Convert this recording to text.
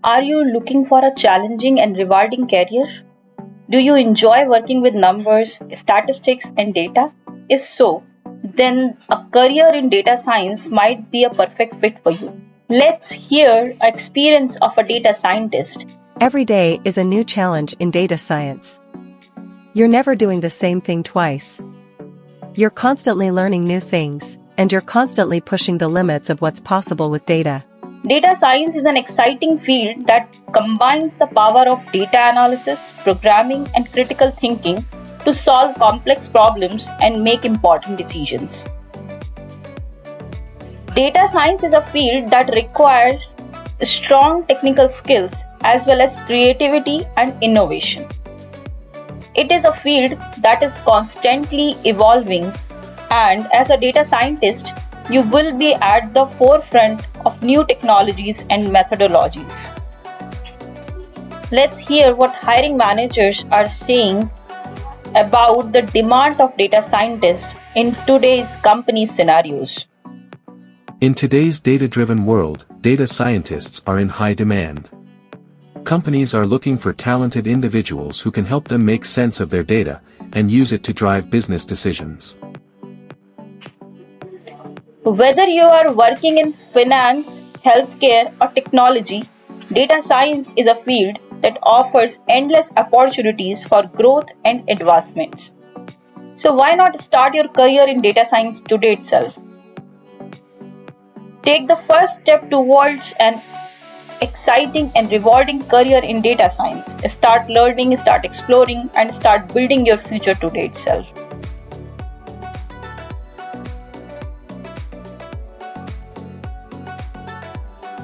Are you looking for a challenging and rewarding career? Do you enjoy working with numbers, statistics, and data? If so, then a career in data science might be a perfect fit for you. Let's hear an experience of a data scientist. Every day is a new challenge in data science. You're never doing the same thing twice. You're constantly learning new things, and you're constantly pushing the limits of what's possible with data. Data science is an exciting field that combines the power of data analysis, programming, and critical thinking to solve complex problems and make important decisions. Data science is a field that requires strong technical skills as well as creativity and innovation. It is a field that is constantly evolving, and as a data scientist, you will be at the forefront of new technologies and methodologies. Let's hear what hiring managers are saying about the demand of data scientists in today's company scenarios. In today's data-driven world, data scientists are in high demand. Companies are looking for talented individuals who can help them make sense of their data and use it to drive business decisions. Whether you are working in finance, healthcare, or technology, data science is a field that offers endless opportunities for growth and advancements. So why not start your career in data science today itself? Take the first step towards an exciting and rewarding career in data science. Start learning, start exploring, and start building your future today itself.